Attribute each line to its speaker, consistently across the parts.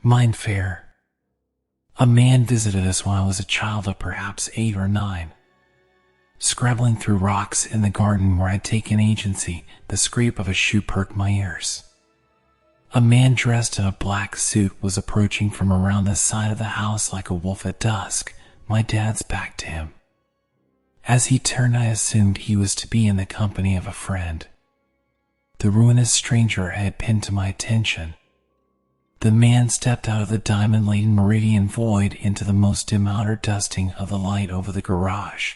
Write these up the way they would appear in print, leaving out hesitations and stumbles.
Speaker 1: Mind fair. A man visited us when I was a child of perhaps 8 or 9. Scrabbling through rocks in the garden where I'd taken agency, the scrape of a shoe perked my ears. A man dressed in a black suit was approaching from around the side of the house like a wolf at dusk, my dad's back to him. As he turned, I assumed he was to be in the company of a friend. The ruinous stranger I had pinned to my attention. The man stepped out of the diamond-laden meridian void into the most dim outer dusting of the light over the garage.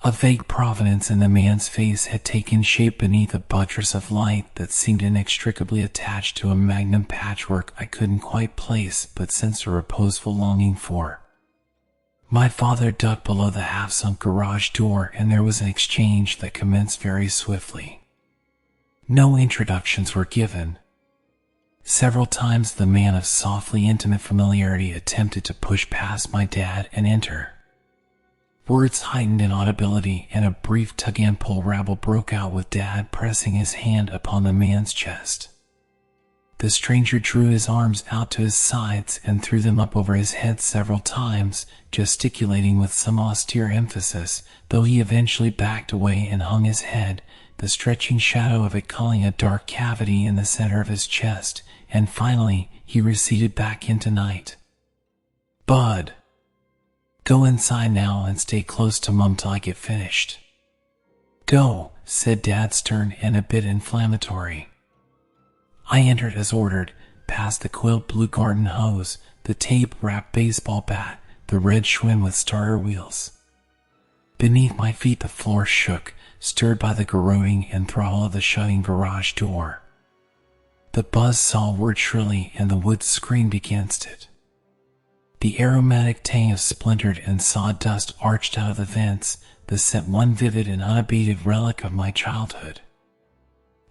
Speaker 1: A vague providence in the man's face had taken shape beneath a buttress of light that seemed inextricably attached to a magnum patchwork I couldn't quite place but sensed a reposeful longing for. My father ducked below the half-sunk garage door, and there was an exchange that commenced very swiftly. No introductions were given. Several times the man of softly intimate familiarity attempted to push past my dad and enter. Words heightened in audibility, and a brief tug-and-pull rabble broke out with Dad pressing his hand upon the man's chest. The stranger drew his arms out to his sides and threw them up over his head several times, gesticulating with some austere emphasis, though he eventually backed away and hung his head, the stretching shadow of it culling a dark cavity in the center of his chest, and finally he receded back into night. "Bud, go inside now and stay close to Mum till I get finished." "Go," said Dad, stern and a bit inflammatory. I entered as ordered, past the quilt blue garden hose, the tape-wrapped baseball bat, the red Schwinn with starter wheels. Beneath my feet the floor shook, stirred by the corroding and throttle of the shutting garage door. The buzz saw whirred shrilly and the wood screamed against it. The aromatic tang of splintered and sawdust arched out of the vents, the scent one vivid and unabated relic of my childhood.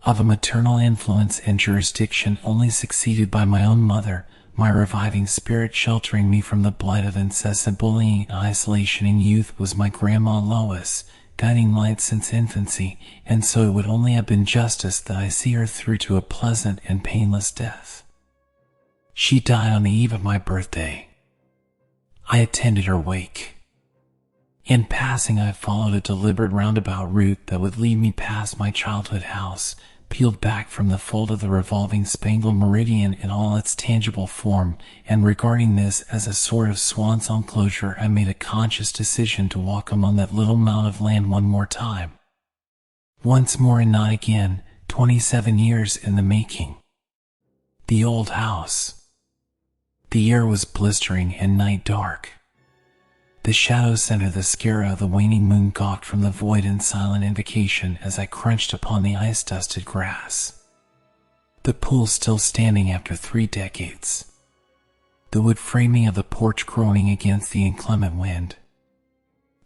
Speaker 1: Of a maternal influence and jurisdiction only succeeded by my own mother, my reviving spirit sheltering me from the blight of incessant bullying and isolation in youth, was my Grandma Lois, guiding light since infancy, and so it would only have been justice that I see her through to a pleasant and painless death. She died on the eve of my birthday. I attended her wake. In passing, I followed a deliberate roundabout route that would lead me past my childhood house, peeled back from the fold of the revolving spangled meridian in all its tangible form, and regarding this as a sort of swan song closure, I made a conscious decision to walk among that little mound of land one more time. Once more and not again, 27 years in the making. The old house. The air was blistering and night dark. The shadows centered the scare of the waning moon gawked from the void in silent invocation as I crunched upon the ice-dusted grass. The pool still standing after 3 decades. The wood framing of the porch groaning against the inclement wind.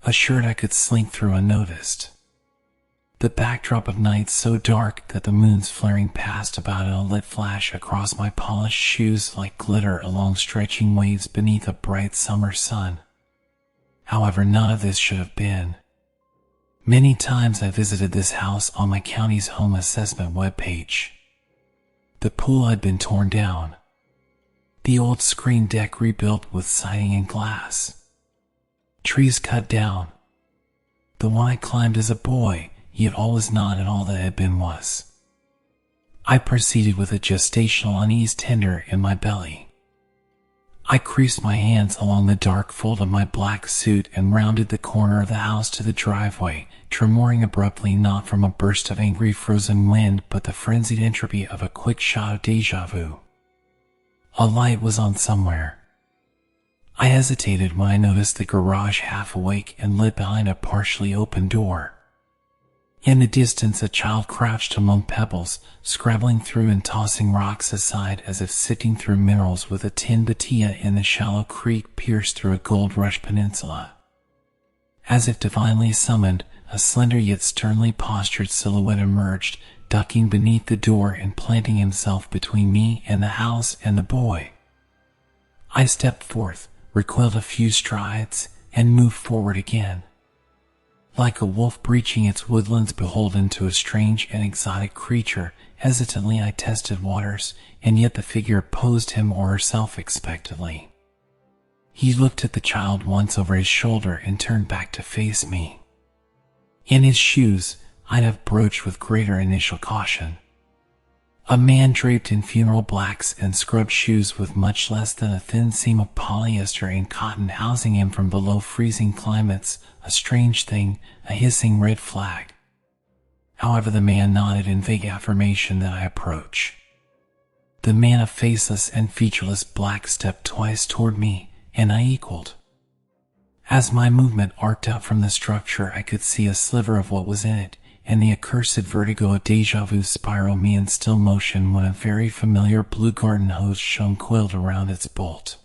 Speaker 1: Assured I could slink through unnoticed. The backdrop of night so dark that the moon's flaring past about in a lit flash across my polished shoes like glitter along stretching waves beneath a bright summer sun. However, none of this should have been. Many times I visited this house on my county's home assessment webpage. The pool had been torn down. The old screen deck rebuilt with siding and glass. Trees cut down. The one I climbed as a boy, yet all was not and all that had been was. I proceeded with a gestational unease tender in my belly. I creased my hands along the dark fold of my black suit and rounded the corner of the house to the driveway, tremoring abruptly not from a burst of angry frozen wind but the frenzied entropy of a quick shot of déjà vu. A light was on somewhere. I hesitated when I noticed the garage half awake and lit behind a partially open door. In the distance a child crouched among pebbles, scrabbling through and tossing rocks aside as if sifting through minerals with a tin batilla in the shallow creek pierced through a gold rush peninsula. As if divinely summoned, a slender yet sternly postured silhouette emerged, ducking beneath the door and planting himself between me and the house and the boy. I stepped forth, recoiled a few strides, and moved forward again. Like a wolf breaching its woodlands beholden to a strange and exotic creature, hesitantly I tested waters, and yet the figure posed him or herself expectantly. He looked at the child once over his shoulder and turned back to face me. In his shoes, I'd have broached with greater initial caution. A man draped in funeral blacks and scrubbed shoes with much less than a thin seam of polyester and cotton housing him from below freezing climates, a strange thing, a hissing red flag. However, the man nodded in vague affirmation that I approach. The man of faceless and featureless black stepped twice toward me, and I equaled. As my movement arced out from the structure, I could see a sliver of what was in it, and the accursed vertigo of deja vu spiraled me in still motion when a very familiar blue garden hose shone coiled around its bolt.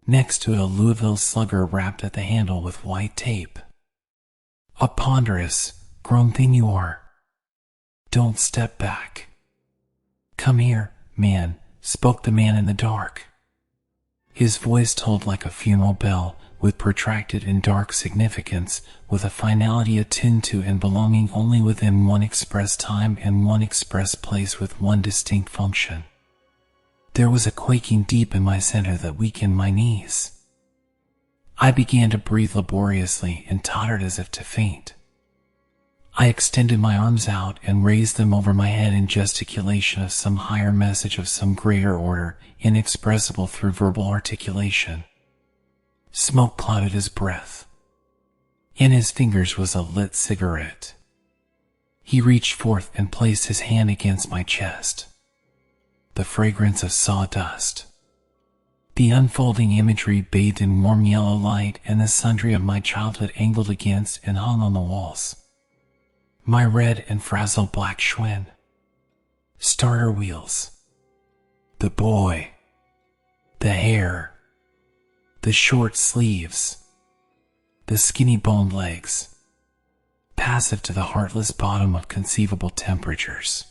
Speaker 1: Next to it, a Louisville Slugger wrapped at the handle with white tape. A ponderous, grown thing you are. Don't step back. Come here, man, spoke the man in the dark. His voice tolled like a funeral bell, with protracted and dark significance, with a finality attuned to and belonging only within one express time and one express place with one distinct function. There was a quaking deep in my center that weakened my knees. I began to breathe laboriously and tottered as if to faint. I extended my arms out and raised them over my head in gesticulation of some higher message of some greater order, inexpressible through verbal articulation. Smoke clouded his breath. In his fingers was a lit cigarette. He reached forth and placed his hand against my chest. The fragrance of sawdust. The unfolding imagery bathed in warm yellow light, and the sundry of my childhood angled against and hung on the walls. My red and frazzled black Schwinn. Starter wheels. The boy. The hair. The short sleeves. The skinny boned legs. Passive to the heartless bottom of conceivable temperatures.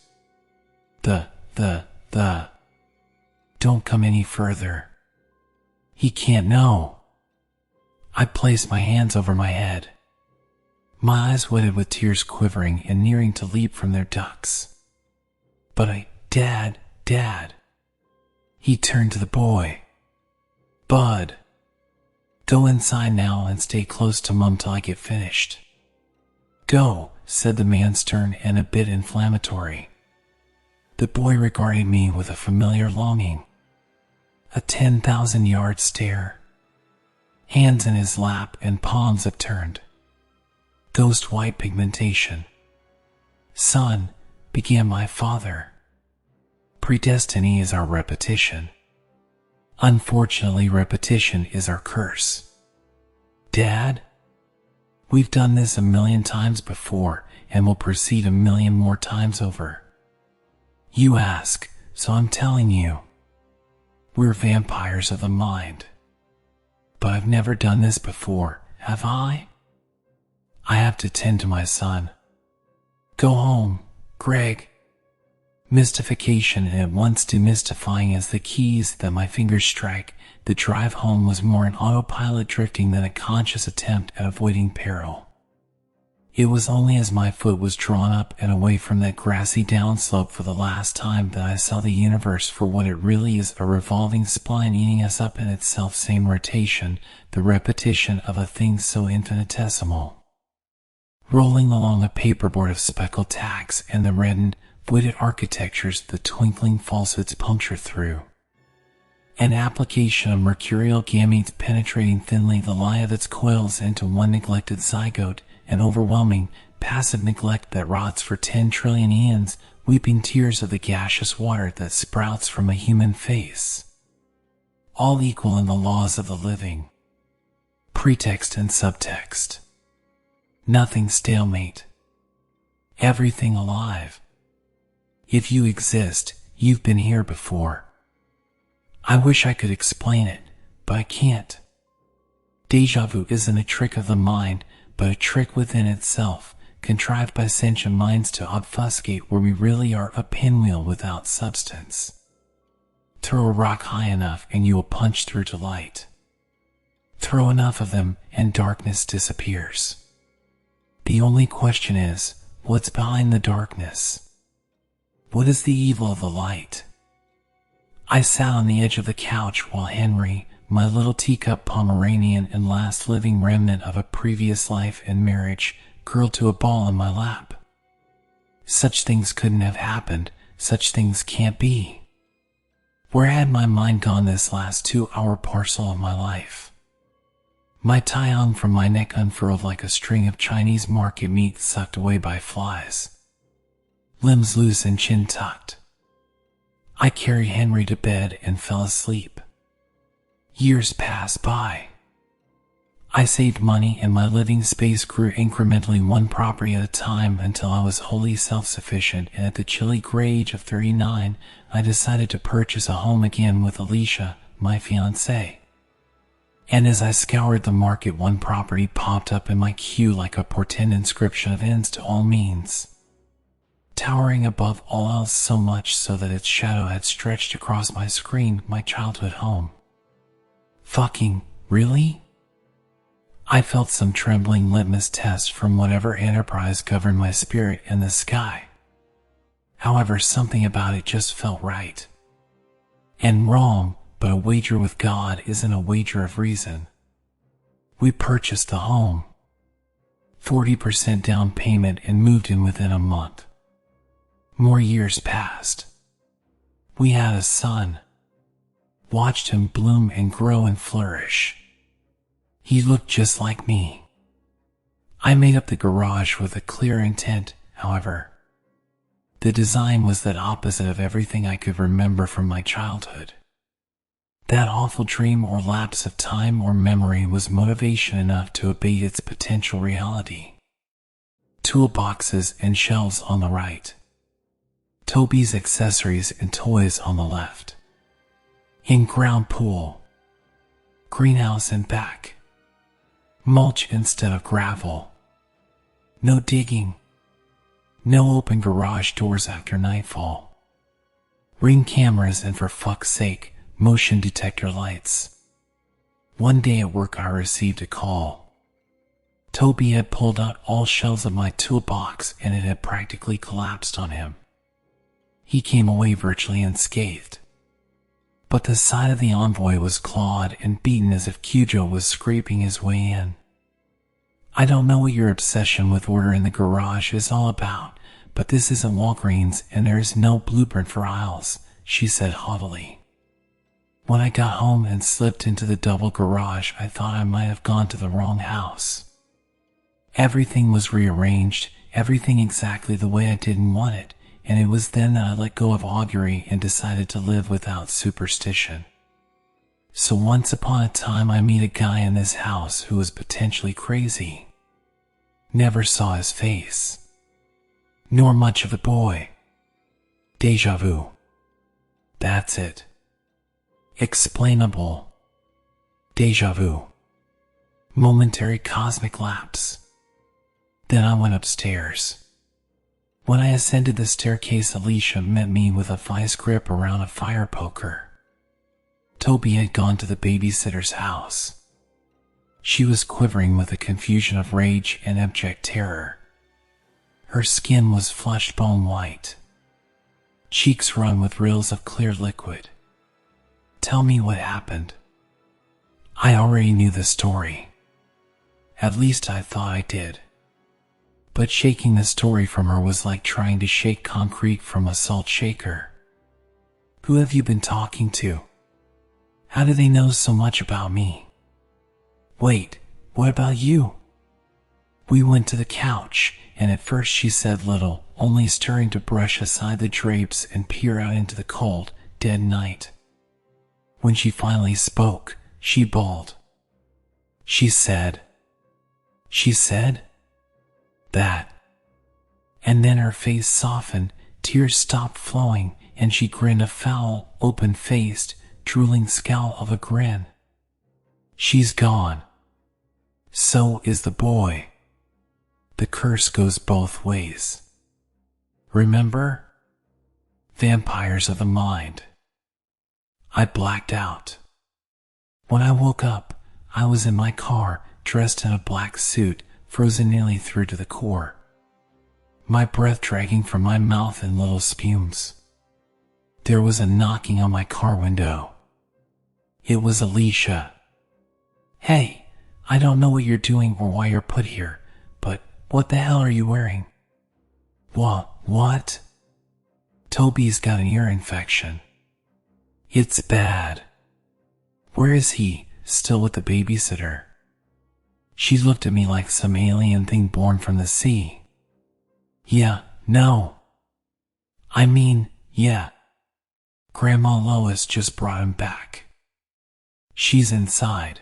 Speaker 1: The. Don't come any further. He can't know. I placed my hands over my head. My eyes wetted with tears, quivering and nearing to leap from their ducts. But Dad. He turned to the boy. Bud. Go inside now and stay close to Mum till I get finished. Go, said the man, stern and a bit inflammatory. The boy regarded me with a familiar longing. A 10,000-yard stare. Hands in his lap and palms upturned. Ghost white pigmentation. Son, began my father. Predestiny is our repetition. Unfortunately, repetition is our curse. Dad? We've done this 1,000,000 times before, and will proceed 1,000,000 more times over. You ask, so I'm telling you. We're vampires of the mind. But I've never done this before, have I? I have to tend to my son. Go home, Greg. Mystification and at once demystifying as the keys that my fingers strike, the drive home was more an autopilot drifting than a conscious attempt at avoiding peril. It was only as my foot was drawn up and away from that grassy downslope for the last time that I saw the universe for what it really is, a revolving spline eating us up in its self-same rotation, the repetition of a thing so infinitesimal. Rolling along a paperboard of speckled tacks and the reddened, voided architectures the twinkling falsehoods puncture through. An application of mercurial gametes penetrating thinly the lie of its coils into one neglected zygote, an overwhelming, passive neglect that rots for 10 trillion eons, weeping tears of the gaseous water that sprouts from a human face. All equal in the laws of the living. Pretext and subtext. Nothing stalemate. Everything alive. If you exist, you've been here before. I wish I could explain it, but I can't. Deja vu isn't a trick of the mind, but a trick within itself, contrived by sentient minds to obfuscate where we really are, a pinwheel without substance. Throw a rock high enough and you will punch through to light. Throw enough of them and darkness disappears. The only question is, what's behind the darkness? What is the evil of the light? I sat on the edge of the couch while Henry, my little teacup Pomeranian and last living remnant of a previous life and marriage, curled to a ball in my lap. Such things couldn't have happened. Such things can't be. Where had my mind gone this last 2-hour parcel of my life? My tie hung from my neck unfurled like a string of Chinese market meat sucked away by flies. Limbs loose and chin tucked. I carried Henry to bed and fell asleep. Years passed by. I saved money and my living space grew incrementally one property at a time until I was wholly self-sufficient, and at the chilly gray age of 39, I decided to purchase a home again with Alicia, my fiancée. And as I scoured the market, one property popped up in my queue like a portend inscription of ends to all means. Towering above all else so much so that its shadow had stretched across my screen, my childhood home. Fucking, really? I felt some trembling litmus test from whatever enterprise governed my spirit in the sky. However, something about it just felt right. And wrong, but a wager with God isn't a wager of reason. We purchased the home. 40% down payment and moved in within a month. More years passed. We had a son. Watched him bloom and grow and flourish. He looked just like me. I made up the garage with a clear intent, however. The design was that opposite of everything I could remember from my childhood. That awful dream or lapse of time or memory was motivation enough to abate its potential reality. Toolboxes and shelves on the right. Toby's accessories and toys on the left. In-ground pool. Greenhouse in back. Mulch instead of gravel. No digging. No open garage doors after nightfall. Ring cameras and, for fuck's sake, motion detector lights. One day at work I received a call. Toby had pulled out all shelves of my toolbox and it had practically collapsed on him. He came away virtually unscathed. But the side of the envoy was clawed and beaten as if Cujo was scraping his way in. I don't know what your obsession with order in the garage is all about, but this isn't Walgreens and there is no blueprint for aisles, she said haughtily. When I got home and slipped into the double garage, I thought I might have gone to the wrong house. Everything was rearranged, everything exactly the way I didn't want it, and it was then that I let go of augury and decided to live without superstition. So once upon a time I meet a guy in this house who was potentially crazy. Never saw his face. Nor much of a boy. Deja vu. That's it. Explainable. Deja vu. Momentary cosmic lapse. Then I went upstairs. When I ascended the staircase, Alicia met me with a vice grip around a fire poker. Toby had gone to the babysitter's house. She was quivering with a confusion of rage and abject terror. Her skin was flushed bone white. Cheeks run with rills of clear liquid. Tell me what happened. I already knew the story. At least I thought I did. But shaking the story from her was like trying to shake concrete from a salt shaker. Who have you been talking to? How do they know so much about me? Wait, what about you? We went to the couch, and at first she said little, only stirring to brush aside the drapes and peer out into the cold, dead night. When she finally spoke, she bawled. She said that. And then her face softened, tears stopped flowing, and she grinned a foul, open-faced, drooling scowl of a grin. She's gone. So is the boy. The curse goes both ways. Remember? Vampires of the mind. I blacked out. When I woke up, I was in my car, dressed in a black suit, frozen nearly through to the core, my breath dragging from my mouth in little spumes. There was a knocking on my car window. It was Alicia. "Hey, I don't know what you're doing or why you're put here, but what the hell are you wearing?" What? "Toby's got an ear infection. It's bad." "Where is he? Still with the babysitter?" She looked at me like some alien thing born from the sea. No. Yeah. Grandma Lois just brought him back. She's inside.